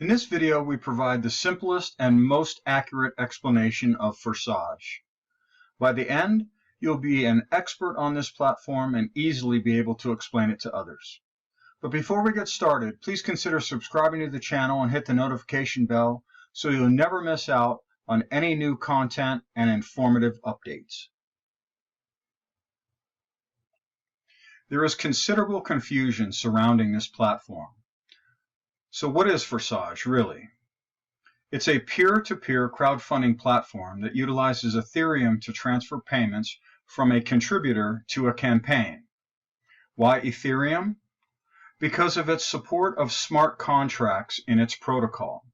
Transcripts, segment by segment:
In this video, we provide the simplest and most accurate explanation of Forsage. By the end, you'll be an expert on this platform and easily be able to explain it to others. But before we get started, please consider subscribing to the channel and hit the notification bell so you'll never miss out on any new content and informative updates. There is considerable confusion surrounding this platform. So what is Forsage really? It's a peer-to-peer crowdfunding platform that utilizes Ethereum to transfer payments from a contributor to a campaign. Why Ethereum? Because of its support of smart contracts in its protocol.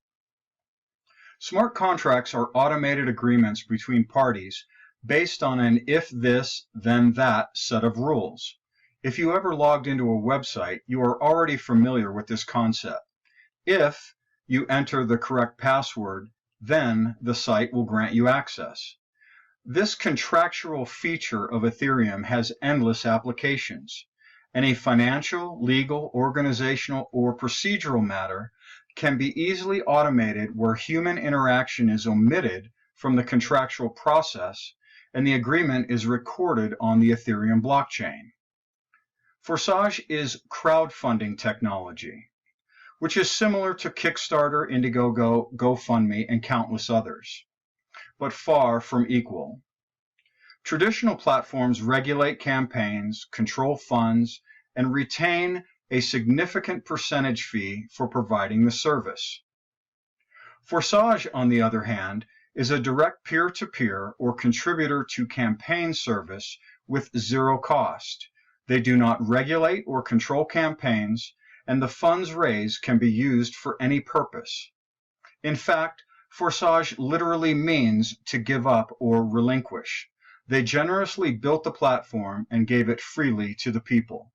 Smart contracts are automated agreements between parties based on an if this, then that set of rules. If you ever logged into a website, you are already familiar with this concept. If you enter the correct password, then the site will grant you access. This contractual feature of Ethereum has endless applications. Any financial, legal, organizational, or procedural matter can be easily automated where human interaction is omitted from the contractual process and the agreement is recorded on the Ethereum blockchain. Forsage is crowdfunding technology, which is similar to Kickstarter, Indiegogo, GoFundMe, and countless others, but far from equal. Traditional platforms regulate campaigns, control funds, and retain a significant percentage fee for providing the service. Forsage, on the other hand, is a direct peer-to-peer or contributor-to-campaign service with zero cost. They do not regulate or control campaigns, and the funds raised can be used for any purpose. In fact, Forsage literally means to give up or relinquish. They generously built the platform and gave it freely to the people.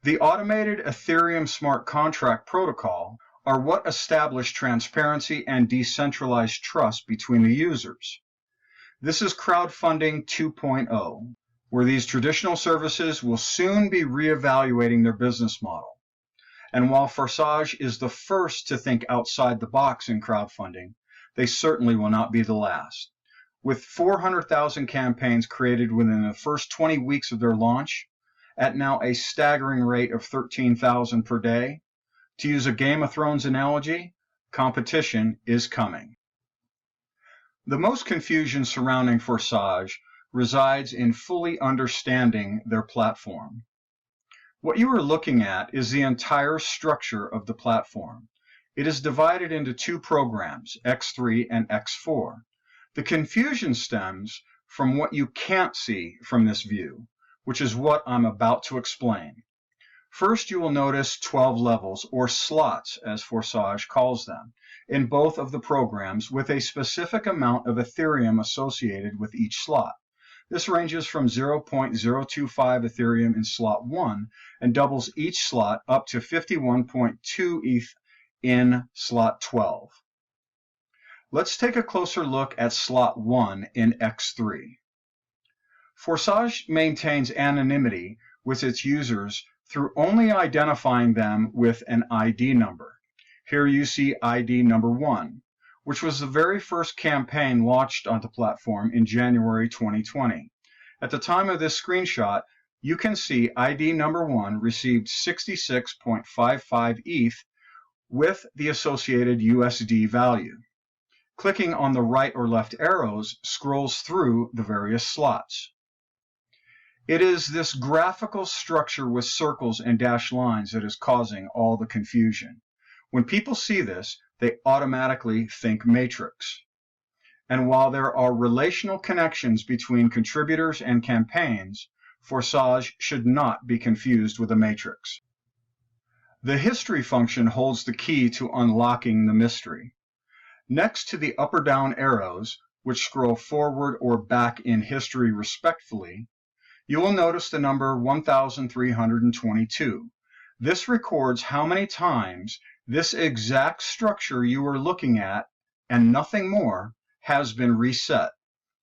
The automated Ethereum smart contract protocol are what establish transparency and decentralized trust between the users. This is crowdfunding 2.0. where these traditional services will soon be reevaluating their business model. And while Forsage is the first to think outside the box in crowdfunding, they certainly will not be the last. With 400,000 campaigns created within the first 20 weeks of their launch, at now a staggering rate of 13,000 per day, to use a Game of Thrones analogy, competition is coming. The most confusion surrounding Forsage resides in fully understanding their platform. What you are looking at is the entire structure of the platform. It is divided into two programs, X3 and X4. The confusion stems from what you can't see from this view, which is what I'm about to explain. First, you will notice 12 levels, or slots as Forsage calls them, in both of the programs with a specific amount of Ethereum associated with each slot. This ranges from 0.025 Ethereum in slot 1 and doubles each slot up to 51.2 ETH in slot 12. Let's take a closer look at slot 1 in X3. Forsage maintains anonymity with its users through only identifying them with an ID number. Here you see ID number 1. Which was the very first campaign launched on the platform in January 2020. At the time of this screenshot, you can see ID number 1 received 66.55 ETH with the associated USD value. Clicking on the right or left arrows scrolls through the various slots. It is this graphical structure with circles and dashed lines that is causing all the confusion. When people see this, they automatically think matrix. And while there are relational connections between contributors and campaigns, Forsage should not be confused with a matrix. The history function holds the key to unlocking the mystery. Next to the up or down arrows, which scroll forward or back in history respectively, you will notice the number 1322. This records how many times this exact structure you are looking at, and nothing more, has been reset.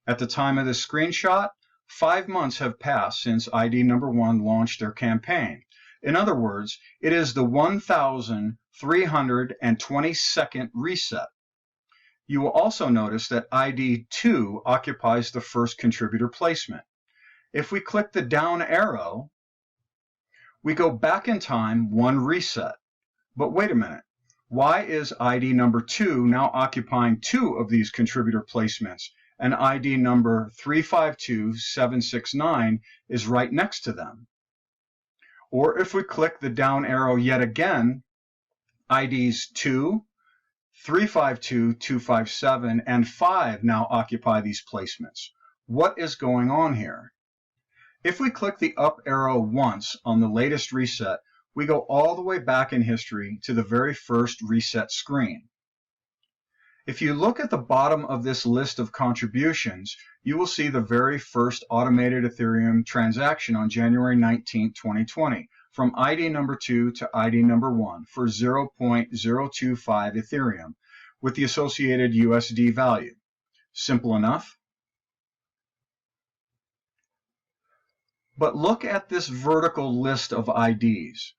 At the time of this screenshot, 5 months have passed since ID number 1 launched their campaign, In other words, it is the 1,322nd reset. You will also notice that ID 2 occupies the first contributor placement. If we click the down arrow, we go back in time one reset. But wait a minute, why is ID number 2 now occupying 2 of these contributor placements, and ID number 352769 is right next to them? Or if we click the down arrow yet again, IDs 2, 352257, and 5 now occupy these placements. What is going on here? If we click the up arrow once on the latest reset, we go all the way back in history to the very first reset screen. If you look at the bottom of this list of contributions, you will see the very first automated Ethereum transaction on January 19, 2020, from ID number 2 to ID number 1 for 0.025 Ethereum with the associated USD value. Simple enough. But look at this vertical list of IDs.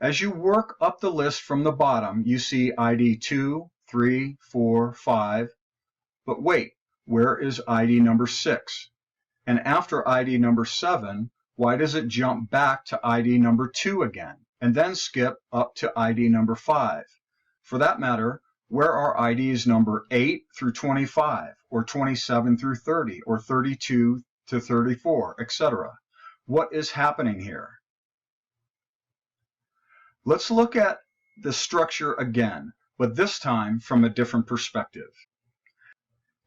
As you work up the list from the bottom, you see ID 2, 3, 4, 5. But wait, where is ID number 6? And after ID number 7, why does it jump back to ID number 2 again, and then skip up to ID number 5? For that matter, where are IDs number 8 through 25, or 27 through 30, or 32 to 34, etc.? What is happening here? Let's look at the structure again, but this time from a different perspective.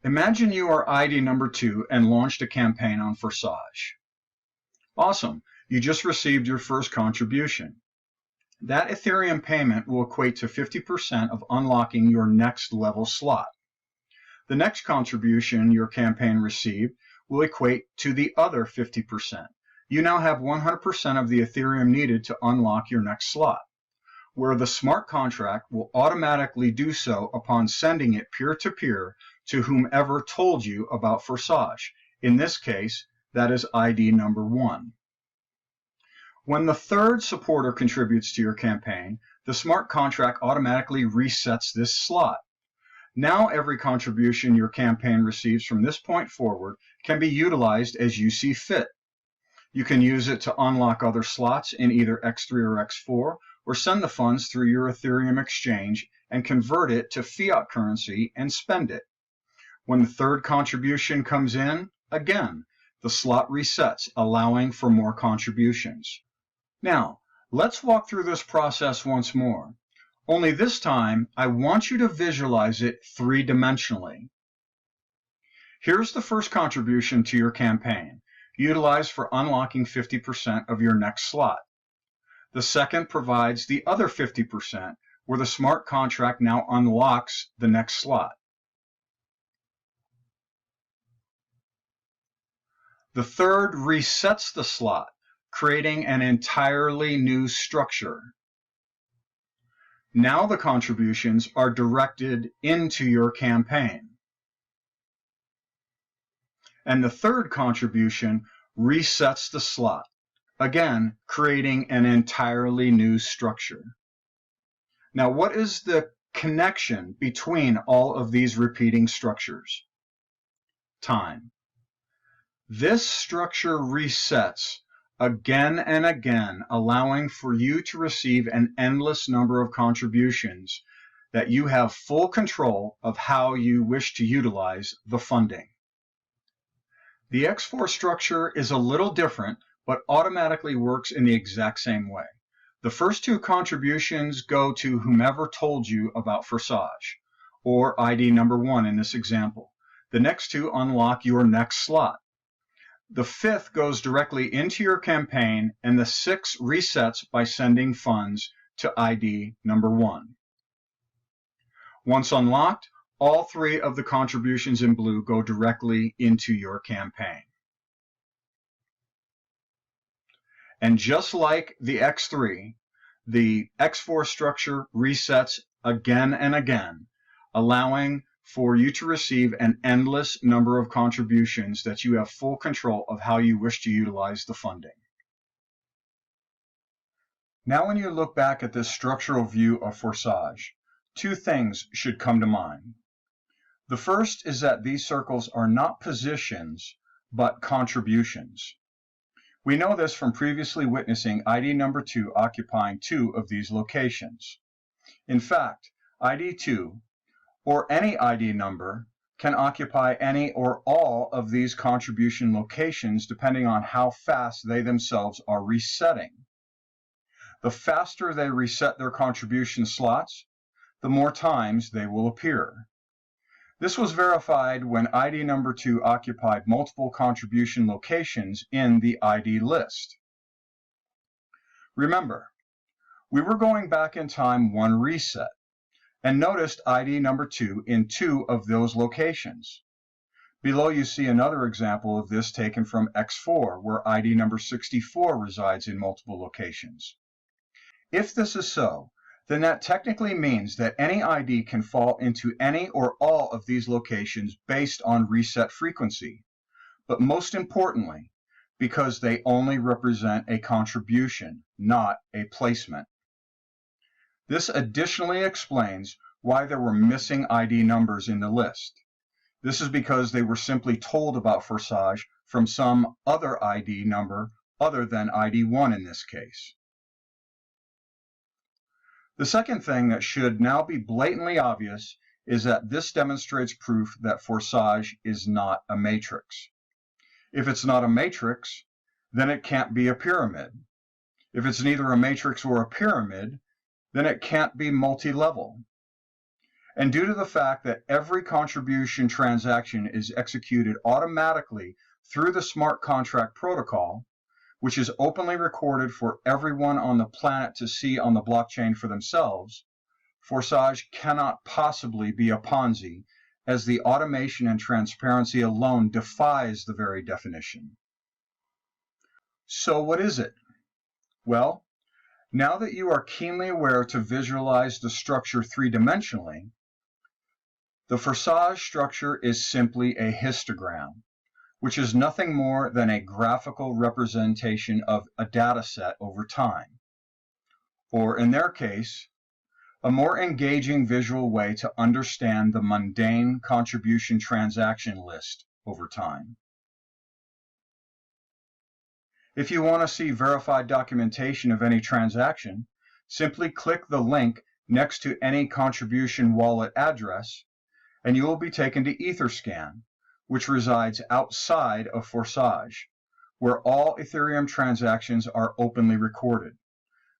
Imagine you are ID number 2 and launched a campaign on Forsage. Awesome, you just received your first contribution. That Ethereum payment will equate to 50% of unlocking your next level slot. The next contribution your campaign received will equate to the other 50%. You now have 100% of the Ethereum needed to unlock your next slot, where the smart contract will automatically do so upon sending it peer-to-peer to whomever told you about Forsage. In this case, that is ID number 1. When the third supporter contributes to your campaign, the smart contract automatically resets this slot. Now every contribution your campaign receives from this point forward can be utilized as you see fit. You can use it to unlock other slots in either X3 or X4, or send the funds through your Ethereum exchange and convert it to fiat currency and spend it. When the third contribution comes in, again, the slot resets, allowing for more contributions. Now, let's walk through this process once more. Only this time, I want you to visualize it three-dimensionally. Here's the first contribution to your campaign, utilized for unlocking 50% of your next slot. The second provides the other 50%, where the smart contract now unlocks the next slot. The third resets the slot, creating an entirely new structure. Now the contributions are directed into your campaign. And the third contribution resets the slot, again, creating an entirely new structure. Now, what is the connection between all of these repeating structures? Time. This structure resets again and again, allowing for you to receive an endless number of contributions that you have full control of how you wish to utilize the funding. The X4 structure is a little different, but automatically works in the exact same way. The first two contributions go to whomever told you about Forsage, or ID number 1 in this example. The next two unlock your next slot. The fifth goes directly into your campaign, and the sixth resets by sending funds to ID number 1. Once unlocked, all three of the contributions in blue go directly into your campaign. And just like the X3, the X4 structure resets again and again, allowing for you to receive an endless number of contributions that you have full control of how you wish to utilize the funding. Now when you look back at this structural view of Forsage, two things should come to mind. The first is that these circles are not positions, but contributions. We know this from previously witnessing ID number 2 occupying two of these locations. In fact, ID 2, or any ID number, can occupy any or all of these contribution locations depending on how fast they themselves are resetting. The faster they reset their contribution slots, the more times they will appear. This was verified when ID number 2 occupied multiple contribution locations in the ID list. Remember, we were going back in time one reset and noticed ID number 2 in two of those locations. Below you see another example of this taken from X4, where ID number 64 resides in multiple locations. If this is so, then that technically means that any ID can fall into any or all of these locations based on reset frequency, but most importantly, because they only represent a contribution, not a placement. This additionally explains why there were missing ID numbers in the list. This is because they were simply told about Forsage from some other ID number other than ID 1 in this case. The second thing that should now be blatantly obvious is that this demonstrates proof that Forsage is not a matrix. If it's not a matrix, then it can't be a pyramid. If it's neither a matrix or a pyramid, then it can't be multi-level. And due to the fact that every contribution transaction is executed automatically through the smart contract protocol, which is openly recorded for everyone on the planet to see on the blockchain for themselves, Forsage cannot possibly be a Ponzi, as the automation and transparency alone defies the very definition. So what is it? Well, now that you are keenly aware to visualize the structure three-dimensionally, the Forsage structure is simply a histogram, which is nothing more than a graphical representation of a data set over time, or in their case, a more engaging visual way to understand the mundane contribution transaction list over time. If you want to see verified documentation of any transaction, simply click the link next to any contribution wallet address, and you will be taken to Etherscan, which resides outside of Forsage, where all Ethereum transactions are openly recorded.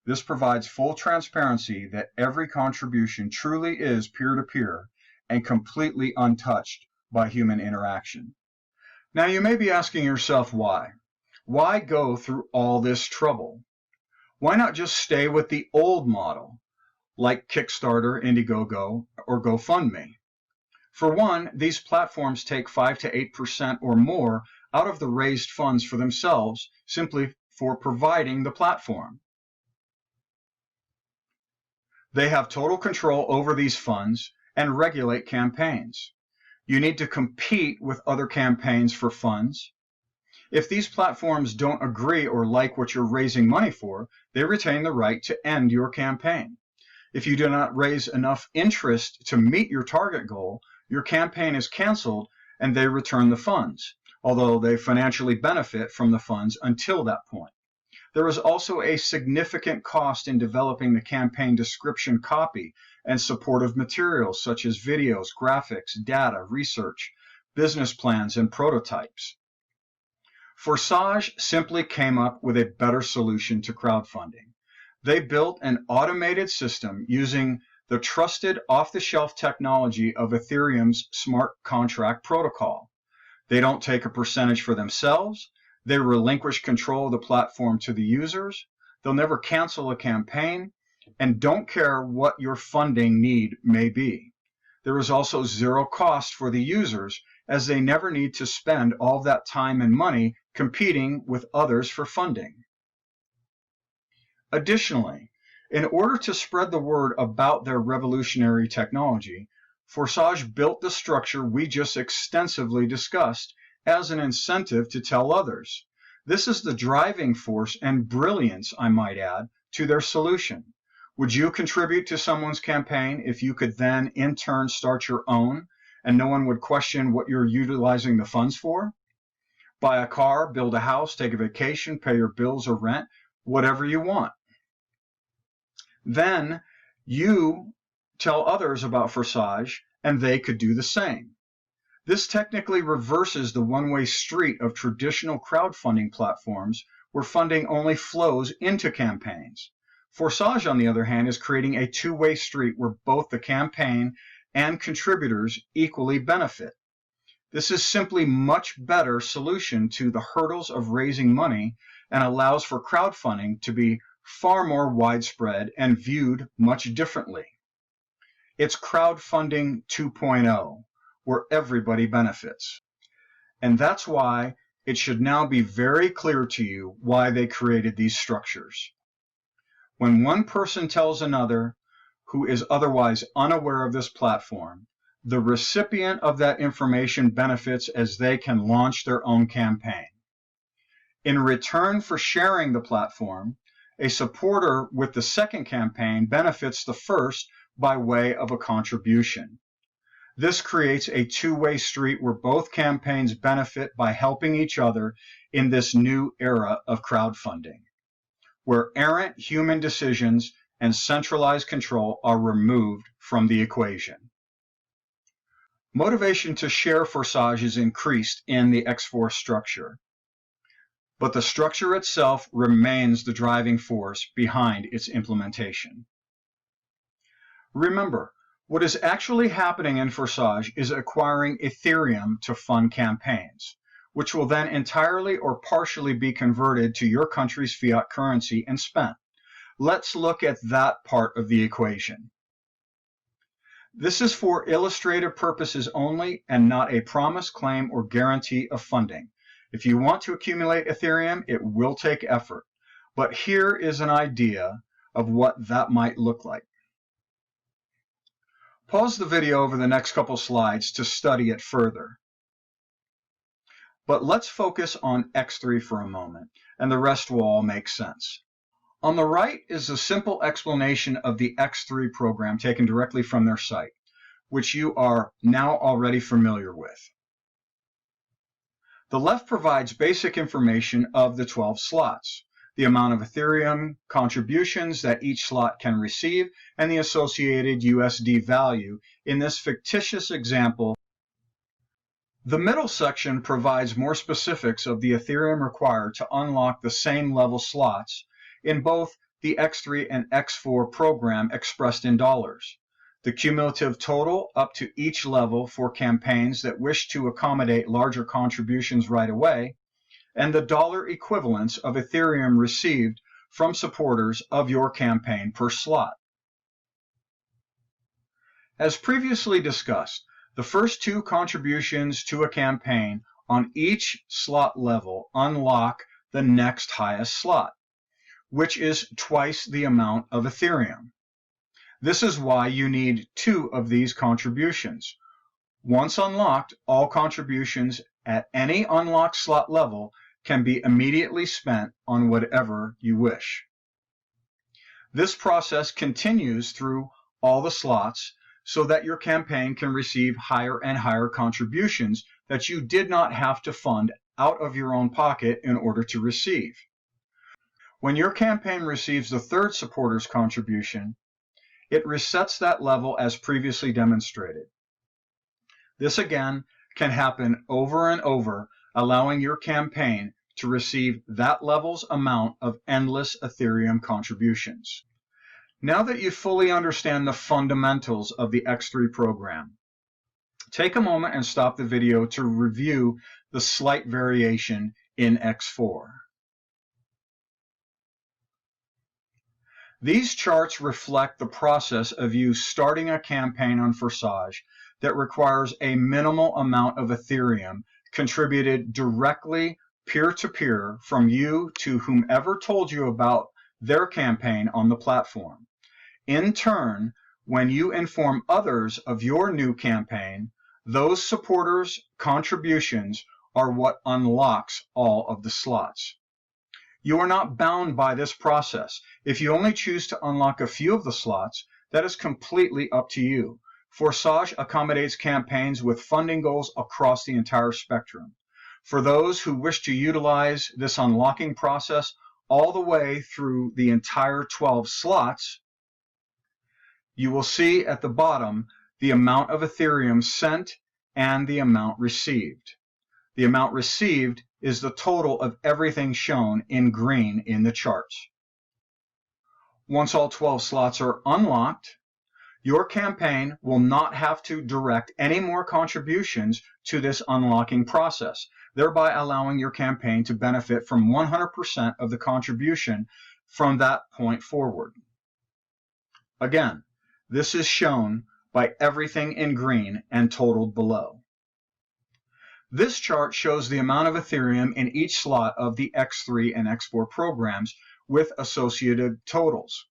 This provides full transparency that every contribution truly is peer-to-peer and completely untouched by human interaction. Now you may be asking yourself why. Why go through all this trouble? Why not just stay with the old model, like Kickstarter, Indiegogo, or GoFundMe? For one, these platforms take 5 to 8% or more out of the raised funds for themselves simply for providing the platform. They have total control over these funds and regulate campaigns. You need to compete with other campaigns for funds. If these platforms don't agree or like what you're raising money for, they retain the right to end your campaign. If you do not raise enough interest to meet your target goal, your campaign is canceled and they return the funds, although they financially benefit from the funds until that point. There is also a significant cost in developing the campaign description copy and supportive materials such as videos, graphics, data, research, business plans, and prototypes. Forsage simply came up with a better solution to crowdfunding. They built an automated system using the trusted off-the-shelf technology of Ethereum's smart contract protocol. They don't take a percentage for themselves. They relinquish control of the platform to the users. They'll never cancel a campaign and don't care what your funding need may be. There is also zero cost for the users, as they never need to spend all that time and money competing with others for funding. Additionally, in order to spread the word about their revolutionary technology, Forsage built the structure we just extensively discussed as an incentive to tell others. This is the driving force and brilliance, I might add, to their solution. Would you contribute to someone's campaign if you could then in turn start your own and no one would question what you're utilizing the funds for? Buy a car, build a house, take a vacation, pay your bills or rent, whatever you want. Then you tell others about Forsage and they could do the same. This technically reverses the one-way street of traditional crowdfunding platforms where funding only flows into campaigns. Forsage, on the other hand, is creating a two-way street where both the campaign and contributors equally benefit. This is simply a much better solution to the hurdles of raising money and allows for crowdfunding to be far more widespread and viewed much differently. It's crowdfunding 2.0, where everybody benefits. And that's why it should now be very clear to you why they created these structures. When one person tells another who is otherwise unaware of this platform, the recipient of that information benefits as they can launch their own campaign. In return for sharing the platform, a supporter with the second campaign benefits the first by way of a contribution. This creates a two-way street where both campaigns benefit by helping each other in this new era of crowdfunding, where errant human decisions and centralized control are removed from the equation. Motivation to share Forsage is increased in the X4 structure, but the structure itself remains the driving force behind its implementation. Remember, what is actually happening in Forsage is acquiring Ethereum to fund campaigns, which will then entirely or partially be converted to your country's fiat currency and spent. Let's look at that part of the equation. This is for illustrative purposes only and not a promise, claim, or guarantee of funding. If you want to accumulate Ethereum, it will take effort. But here is an idea of what that might look like. Pause the video over the next couple slides to study it further. But let's focus on X3 for a moment, and the rest will all make sense. On the right is a simple explanation of the X3 program taken directly from their site, which you are now already familiar with. The left provides basic information of the 12 slots, the amount of Ethereum contributions that each slot can receive, and the associated USD value in this fictitious example. The middle section provides more specifics of the Ethereum required to unlock the same level slots in both the X3 and X4 program expressed in dollars, the cumulative total up to each level for campaigns that wish to accommodate larger contributions right away, and the dollar equivalents of Ethereum received from supporters of your campaign per slot. As previously discussed, the first two contributions to a campaign on each slot level unlock the next highest slot, which is twice the amount of Ethereum. This is why you need two of these contributions. Once unlocked, all contributions at any unlocked slot level can be immediately spent on whatever you wish. This process continues through all the slots so that your campaign can receive higher and higher contributions that you did not have to fund out of your own pocket in order to receive. When your campaign receives the third supporter's contribution, it resets that level as previously demonstrated. This again can happen over and over, allowing your campaign to receive that level's amount of endless Ethereum contributions. Now that you fully understand the fundamentals of the X3 program, take a moment and stop the video to review the slight variation in X4. These charts reflect the process of you starting a campaign on Forsage that requires a minimal amount of Ethereum contributed directly peer-to-peer from you to whomever told you about their campaign on the platform. In turn, when you inform others of your new campaign, those supporters' contributions are what unlocks all of the slots. You are not bound by this process. If you only choose to unlock a few of the slots, that is completely up to you. Forsage accommodates campaigns with funding goals across the entire spectrum. For those who wish to utilize this unlocking process all the way through the entire 12 slots, you will see at the bottom the amount of Ethereum sent and the amount received. The amount received is the total of everything shown in green in the charts. Once all 12 slots are unlocked, your campaign will not have to direct any more contributions to this unlocking process, thereby allowing your campaign to benefit from 100% of the contribution from that point forward. Again, this is shown by everything in green and totaled below. This chart shows the amount of Ethereum in each slot of the X3 and X4 programs with associated totals.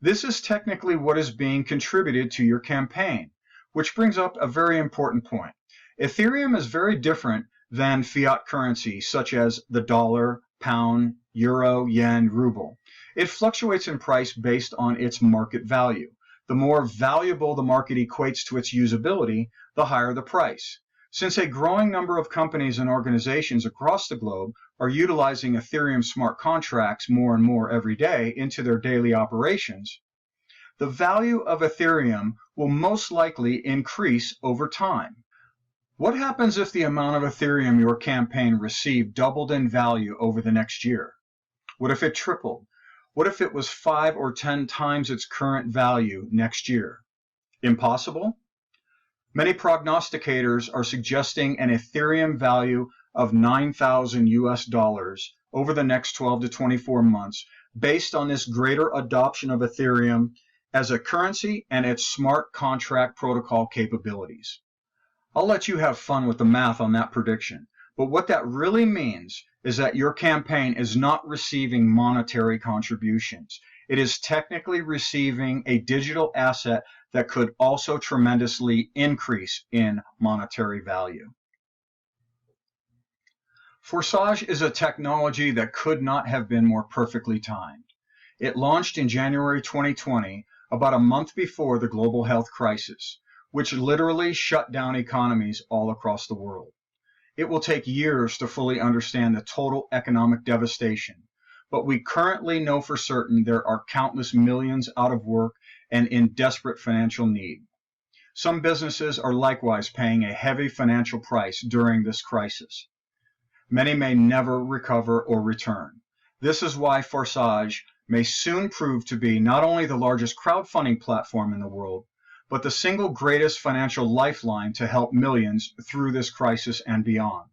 This is technically what is being contributed to your campaign, which brings up a very important point. Ethereum is very different than fiat currency such as the dollar, pound, euro, yen, ruble. It fluctuates in price based on its market value. The more valuable the market equates to its usability, the higher the price. Since a growing number of companies and organizations across the globe are utilizing Ethereum smart contracts more and more every day into their daily operations, the value of Ethereum will most likely increase over time. What happens if the amount of Ethereum your campaign received doubled in value over the next year? What if it tripled? What if it was 5 or 10 times its current value next year? Impossible? Many prognosticators are suggesting an Ethereum value of $9,000 over the next 12 to 24 months based on this greater adoption of Ethereum as a currency and its smart contract protocol capabilities. I'll let you have fun with the math on that prediction, but what that really means is that your campaign is not receiving monetary contributions. It is technically receiving a digital asset that could also tremendously increase in monetary value. Forsage is a technology that could not have been more perfectly timed. It launched in January 2020, about a month before the global health crisis, which literally shut down economies all across the world. It will take years to fully understand the total economic devastation, but we currently know for certain there are countless millions out of work and in desperate financial need. Some businesses are likewise paying a heavy financial price during this crisis. Many may never recover or return. This is why Forsage may soon prove to be not only the largest crowdfunding platform in the world, but the single greatest financial lifeline to help millions through this crisis and beyond.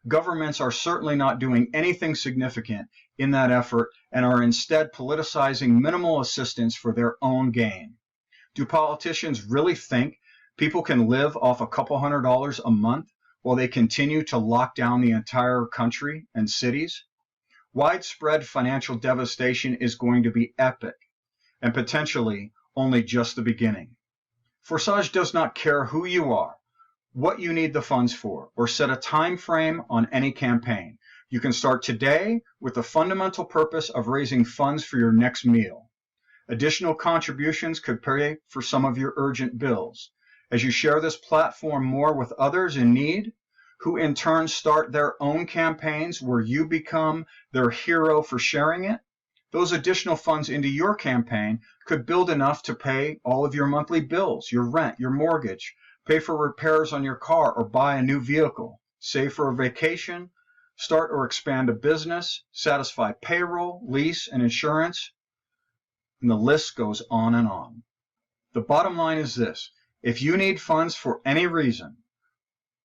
Governments are certainly not doing anything significant in that effort and are instead politicizing minimal assistance for their own gain. Do politicians really think people can live off a couple $100s a month while they continue to lock down the entire country and cities? Widespread financial devastation is going to be epic and potentially only just the beginning. Forsage does not care who you are, what you need the funds for, or set a time frame on any campaign. You can start today with the fundamental purpose of raising funds for your next meal. Additional contributions could pay for some of your urgent bills. As you share this platform more with others in need, who in turn start their own campaigns where you become their hero for sharing it, those additional funds into your campaign could build enough to pay all of your monthly bills, your rent, your mortgage, pay for repairs on your car or buy a new vehicle, save for a vacation, start or expand a business, satisfy payroll, lease, and insurance, and the list goes on and on. The bottom line is this: if you need funds for any reason,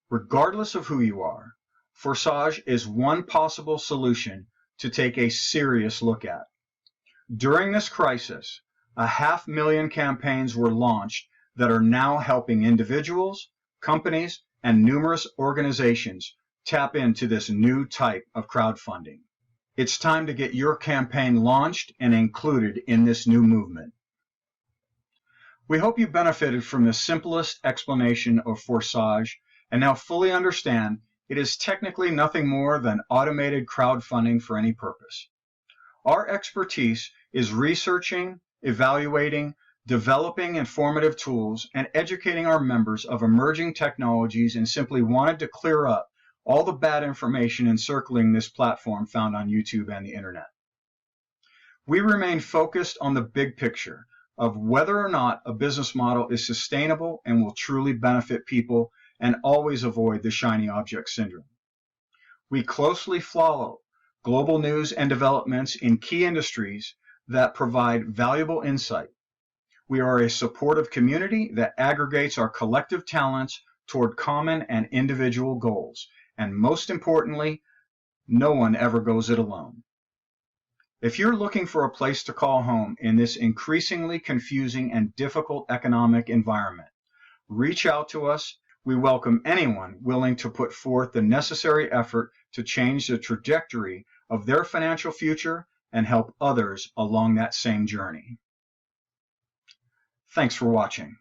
regardless of who you are, Forsage is one possible solution to take a serious look at. During this crisis, 500,000 campaigns were launched that are now helping individuals, companies, and numerous organizations tap into this new type of crowdfunding. It's time to get your campaign launched and included in this new movement. We hope you benefited from the simplest explanation of Forsage and now fully understand it is technically nothing more than automated crowdfunding for any purpose. Our expertise is researching, evaluating, developing informative tools, and educating our members of emerging technologies, and simply wanted to clear up all the bad information encircling this platform found on YouTube and the internet. We remain focused on the big picture of whether or not a business model is sustainable and will truly benefit people, and always avoid the shiny object syndrome. We closely follow global news and developments in key industries that provide valuable insight. We are a supportive community that aggregates our collective talents toward common and individual goals. And most importantly, no one ever goes it alone. If you're looking for a place to call home in this increasingly confusing and difficult economic environment, reach out to us. We welcome anyone willing to put forth the necessary effort to change the trajectory of their financial future and help others along that same journey. Thanks for watching.